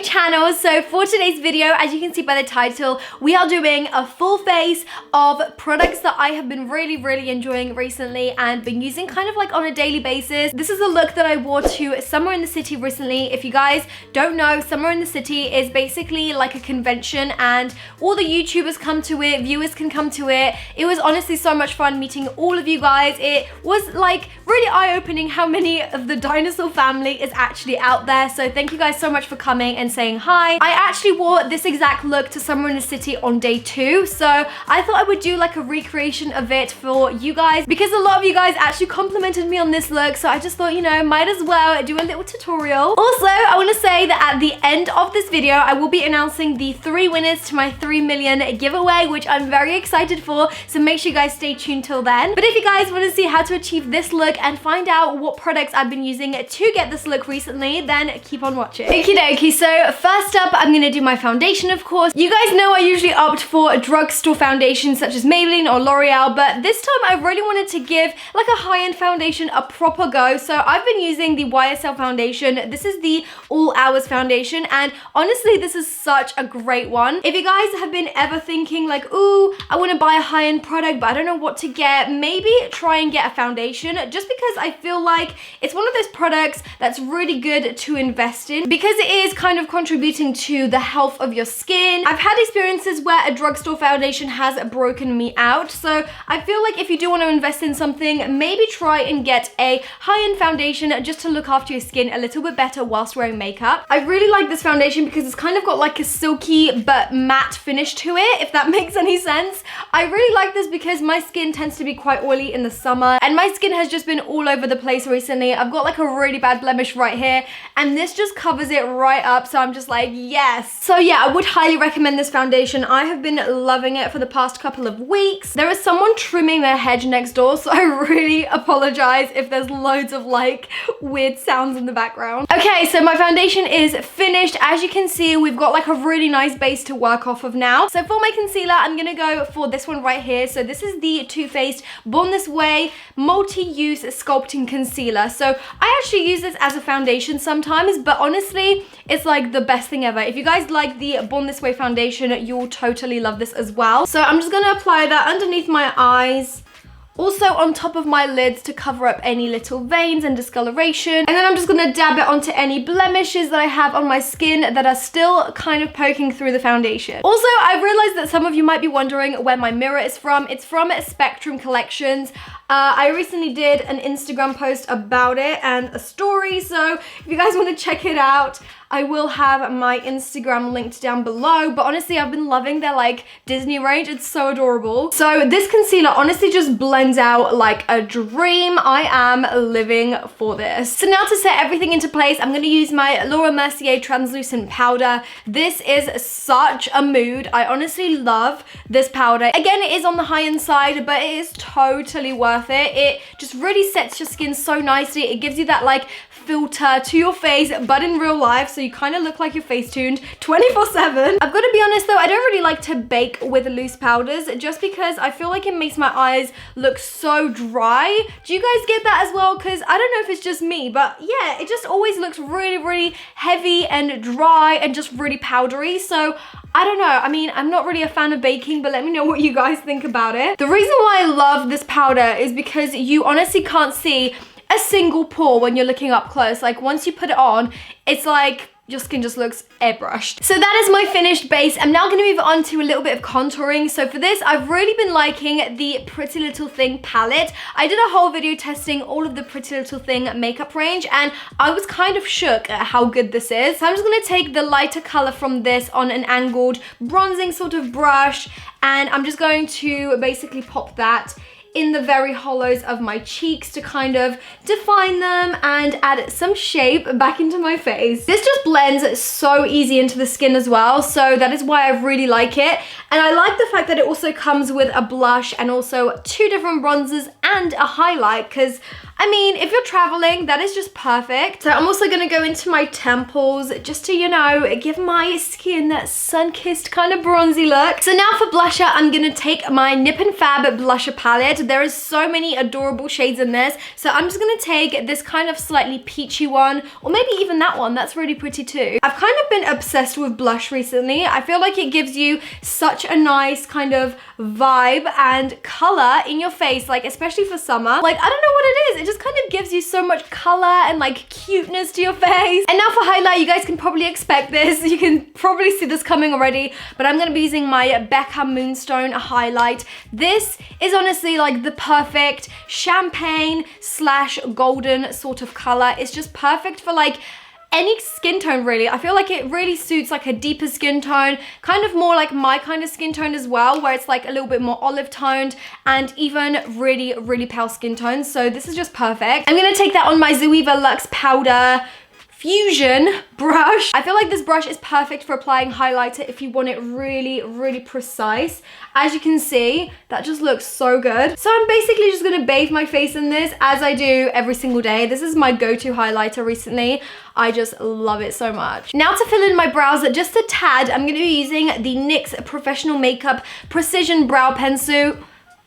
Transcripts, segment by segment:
channel. So for today's video, as you can see by the title, we are doing a full face of products that I have been really enjoying recently and been using kind of like on a daily basis. This is a look that I wore to Summer in the City recently. If you guys don't know, Summer in the City is basically like a convention and all the YouTubers come to it, viewers can come to it. It was honestly so much fun meeting all of you guys. It was like really eye-opening how many of the dinosaur family is actually out there. So thank you guys so much for coming and saying hi. I actually wore this exact look to Summer in the City on day 2. So I thought I would do like a recreation of it for you guys because a lot of you guys actually complimented me on this look. So I just thought, you know, might as well do a little tutorial. Also, I want to say that at the end of this video, I will be announcing the 3 winners to my 3 million giveaway, which I'm very excited for. So make sure you guys stay tuned till then. But if you guys want to see how to achieve this look and find out what products I've been using to get this look recently, then keep on watching. Okie dokie, so first up, I'm gonna do my foundation, of course. You guys know I usually opt for drugstore foundations such as Maybelline or L'Oreal, but this time I really wanted to give like a high-end foundation a proper go. So I've been using the YSL foundation. This is the All Hours foundation, and honestly, this is such a great one. If you guys have been ever thinking like, ooh, I wanna buy a high-end product, but I don't know what to get, maybe try and get a foundation, just because I feel like it's one of those products that's really good to invest in because it is kind of contributing to the health of your skin. I've had experiences where a drugstore foundation has broken me out, so I feel like if you do want to invest in something, maybe try and get a high-end foundation just to look after your skin a little bit better whilst wearing makeup. I really like this foundation because it's kind of got like a silky but matte finish to it, if that makes any sense. I really like this because my skin tends to be quite oily in the summer and my skin has just been all over the place recently. I've got like a really bad blemish right here and this just covers it right up, so I'm just like, yes. So yeah, I would highly recommend this foundation. I have been loving it for the past couple of weeks. There is someone trimming their hedge next door, so I really apologize if there's loads of like weird sounds in the background. Okay, so my foundation is finished. As you can see, we've got like a really nice base to work off of now. So for my concealer, I'm gonna go for this one right here. So this is the Too Faced Born This Way Multi-Use Sculpting Concealer. So I actually use this as a foundation sometimes, but honestly, it's like the best thing ever. If you guys like the Born This Way foundation, you'll totally love this as well. So I'm just gonna apply that underneath my eyes, also on top of my lids to cover up any little veins and discoloration. And then I'm just gonna dab it onto any blemishes that I have on my skin that are still kind of poking through the foundation. Also, I realized that some of you might be wondering where my mirror is from. It's from Spectrum Collections. I recently did an Instagram post about it and a story, so if you guys want to check it out, I will have my Instagram linked down below. But honestly, I've been loving their like Disney range. It's so adorable. So this concealer honestly just blends out like a dream. I am living for this. So now to set everything into place, I'm going to use my Laura Mercier translucent powder. This is such a mood. I honestly love this powder. Again, it is on the high-end side, but it is totally worth it. It just really sets your skin so nicely. It gives you that like filter to your face, but in real life, so you kind of look like you're face tuned 24/7. I've got to be honest though, I don't really like to bake with loose powders just because I feel like it makes my eyes look so dry. Do you guys get that as well? Because I don't know if it's just me, but yeah, it just always looks really heavy and dry and just really powdery. So I don't know, I mean, I'm not really a fan of baking, but let me know what you guys think about it. The reason why I love this powder is because you honestly can't see a single pore when you're looking up close. Like once you put it on, it's like your skin just looks airbrushed. So that is my finished base. I'm now gonna move on to a little bit of contouring. So for this, I've really been liking the Pretty Little Thing palette. I did a whole video testing all of the Pretty Little Thing makeup range and I was kind of shook at how good this is. So I'm just gonna take the lighter color from this on an angled bronzing sort of brush, and I'm just going to basically pop that in the very hollows of my cheeks to kind of define them and add some shape back into my face. This just blends so easy into the skin as well, so that is why I really like it. And I like the fact that it also comes with a blush and also 2 different bronzers and a highlight, because I mean, if you're traveling, that is just perfect. So I'm also gonna go into my temples just to, you know, give my skin that sun-kissed kind of bronzy look. So now for blusher, I'm gonna take my Nip and Fab blusher palette. There is so many adorable shades in this. So I'm just gonna take this kind of slightly peachy one, or maybe even that one. That's really pretty too. I've kind of been obsessed with blush recently. I feel like it gives you such a nice kind of vibe and color in your face, like especially for summer. Like, I don't know what it is. It just kind of gives you so much color and like cuteness to your face. And now for highlight, you guys can probably expect this. You can probably see this coming already, but I'm gonna be using my Becca Moonstone highlight. This is honestly like the perfect champagne slash golden sort of color. It's just perfect for like any skin tone really. I feel like it really suits like a deeper skin tone, kind of more like my kind of skin tone as well, where it's like a little bit more olive toned and even really, really pale skin tones. So this is just perfect. I'm gonna take that on my Zoeva Luxe Powder Fusion brush. I feel like this brush is perfect for applying highlighter if you want it really, really precise. As you can see, that just looks so good. So I'm basically just gonna bathe my face in this as I do every single day. This is my go-to highlighter recently. I just love it so much. Now to fill in my brows just a tad, I'm gonna be using the NYX Professional Makeup Precision Brow Pencil.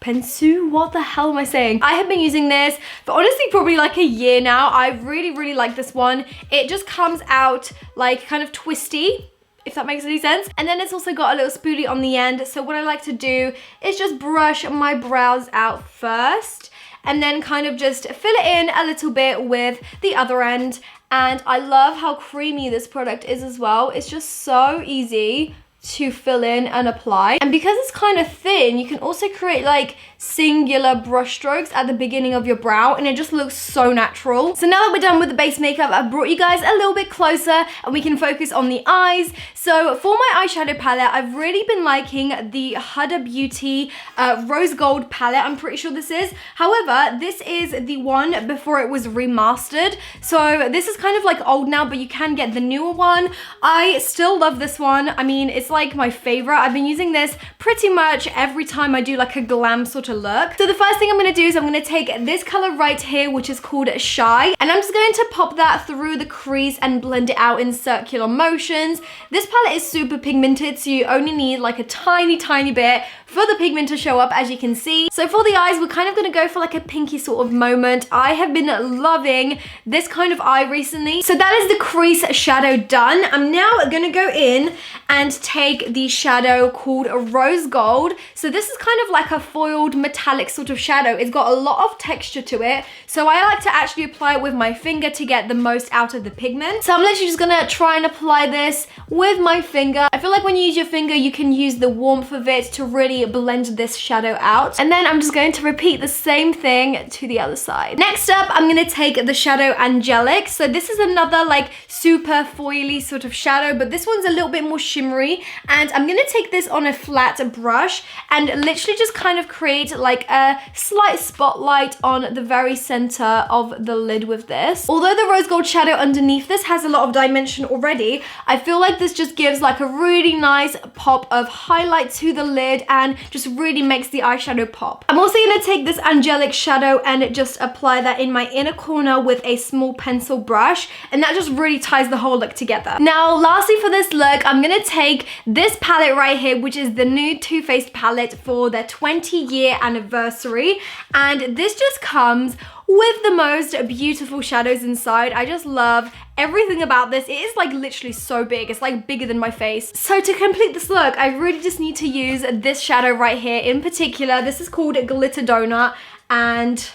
What the hell am I saying? I have been using this for honestly probably like a year now. I really, really like this one. It just comes out like kind of twisty, if that makes any sense. And then it's also got a little spoolie on the end. So what I like to do is just brush my brows out first and then kind of just fill it in a little bit with the other end. And I love how creamy this product is as well. It's just so easy to fill in and apply. And because it's kind of thin, you can also create like singular brush strokes at the beginning of your brow and it just looks so natural. So now that we're done with the base makeup, I've brought you guys a little bit closer and we can focus on the eyes. So for my eyeshadow palette, I've really been liking the Huda Beauty Rose Gold palette. I'm pretty sure this is. However, this is the one before it was remastered. So this is kind of like old now, but you can get the newer one. I still love this one. I mean, it's like my favorite. I've been using this pretty much every time I do like a glam sort of look. So the first thing I'm gonna do is I'm gonna take this color right here, which is called Shy, and I'm just going to pop that through the crease and blend it out in circular motions. This palette is super pigmented, so you only need like a tiny, tiny bit for the pigment to show up, as you can see. So for the eyes, we're kind of gonna go for like a pinky sort of moment. I have been loving this kind of eye recently. So that is the crease shadow done. I'm now gonna go in and take the shadow called Rose Gold. So this is kind of like a foiled metallic sort of shadow. It's got a lot of texture to it. So I like to actually apply it with my finger to get the most out of the pigment. So I'm literally just gonna try and apply this with my finger. I feel like when you use your finger, you can use the warmth of it to really blend this shadow out. And then I'm just going to repeat the same thing to the other side. Next up, I'm gonna take the shadow Angelic. So this is another like super foily sort of shadow, but this one's a little bit more shimmery. And I'm gonna take this on a flat brush and literally just kind of create like a slight spotlight on the very center of the lid with this. Although the rose gold shadow underneath this has a lot of dimension already, I feel like this just gives like a really nice pop of highlight to the lid and just really makes the eyeshadow pop. I'm also gonna take this Angelic shadow and just apply that in my inner corner with a small pencil brush, and that just really ties the whole look together. Now, lastly for this look, I'm gonna take this palette right here, which is the new Too Faced palette for their 20-year anniversary, and this just comes with the most beautiful shadows inside. I just love everything about this. It is like literally so big. It's like bigger than my face. So to complete this look, I really just need to use this shadow right here in particular. This is called Glitter Donut, and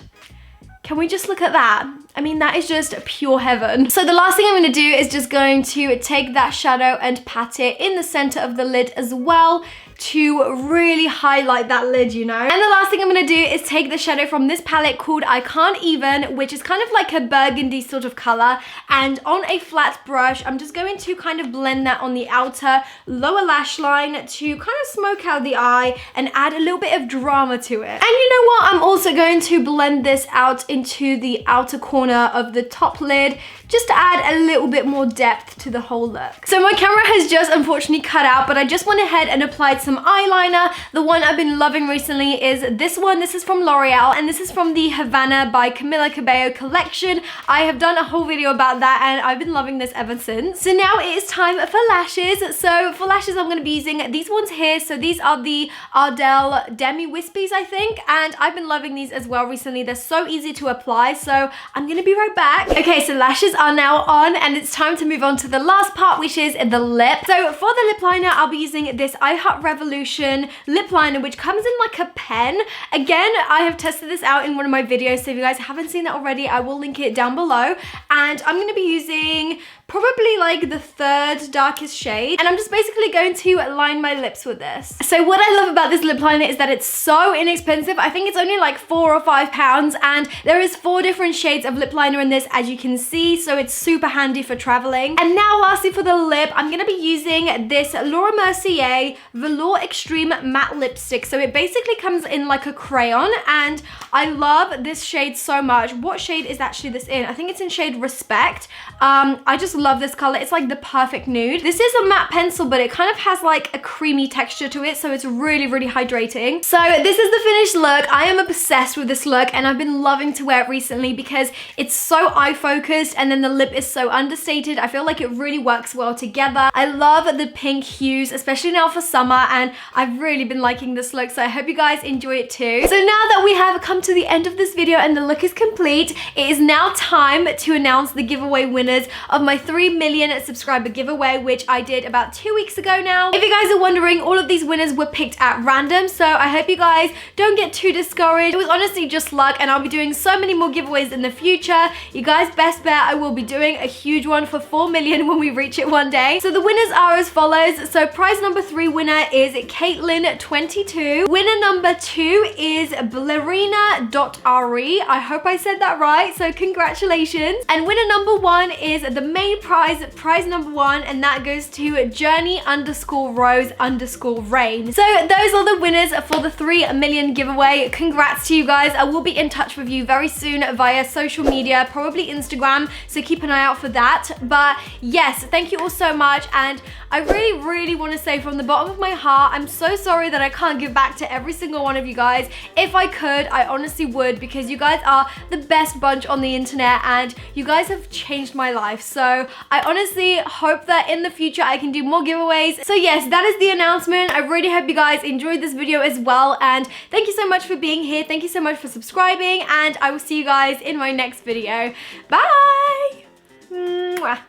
can we just look at that? I mean, that is just pure heaven. So the last thing I'm gonna do is just going to take that shadow and pat it in the center of the lid as well to really highlight that lid, you know? And the last thing I'm gonna do is take the shadow from this palette called I Can't Even, which is kind of like a burgundy sort of color, and on a flat brush, I'm just going to kind of blend that on the outer lower lash line to kind of smoke out the eye and add a little bit of drama to it. And you know what? I'm also going to blend this out into the outer corner corner of the top lid, just to add a little bit more depth to the whole look. So my camera has just unfortunately cut out, but I just went ahead and applied some eyeliner. The one I've been loving recently is this one. This is from L'Oreal, and this is from the Havana by Camila Cabello collection. I have done a whole video about that, and I've been loving this ever since. So now it is time for lashes. So for lashes, I'm going to be using these ones here. So these are the Ardell Demi Wispies, I think, and I've been loving these as well recently. They're so easy to apply, so I'm going to be right back. Okay, so lashes are now on, and it's time to move on to the last part, which is the lip. So for the lip liner, I'll be using this I Heart Revolution lip liner, which comes in like a pen. Again, I have tested this out in one of my videos, so if you guys haven't seen that already, I will link it down below. And I'm going to be using probably like the third darkest shade, and I'm just basically going to line my lips with this. So what I love about this lip liner is that it's so inexpensive. I think it's only like £4 or £5, and there is 4 different shades of lip liner in this, as you can see, so it's super handy for traveling. And now lastly for the lip, I'm gonna be using this Laura Mercier Velour Extreme Matte Lipstick. So it basically comes in like a crayon, and I love this shade so much. What shade is actually this in? I think it's in shade Respect. I just love this color. It's like the perfect nude. This is a matte pencil, but it kind of has like a creamy texture to it, so it's really, really hydrating. So this is the finished look. I am obsessed with this look, and I've been loving to wear it recently because it's so eye focused, and then the lip is so understated. I feel like it really works well together. I love the pink hues, especially now for summer, and I've really been liking this look, so I hope you guys enjoy it too. So now that we have come to the end of this video and the look is complete, it is now time to announce the giveaway winners of my 3 million subscriber giveaway, which I did about 2 weeks ago now. If you guys are wondering, all of these winners were picked at random, so I hope you guys don't get too discouraged. It was honestly just luck, and I'll be doing so many more giveaways in the future. You guys best bet I will be doing a huge one for 4 million when we reach it one day. So the winners are as follows. So prize number 3 winner is Caitlin22. Winner number 2 is Blarina.re. I hope I said that right, so congratulations. And winner number 1 is the main prize number 1, and that goes to Journey_Rose_Rain. So those are the winners for the 3 million giveaway. Congrats to you guys. I will be in touch with you very soon via social media, probably Instagram, so keep an eye out for that. But yes, thank you all so much, and I really, really want to say from the bottom of my heart, I'm so sorry that I can't give back to every single one of you guys. If I could, I honestly would, because you guys are the best bunch on the internet, and you guys have changed my life. So I honestly hope that in the future I can do more giveaways. So yes, that is the announcement. I really hope you guys enjoyed this video as well, and thank you so much for being here. Thank you so much for subscribing, and I will see you guys in my next video. Bye! Mwah.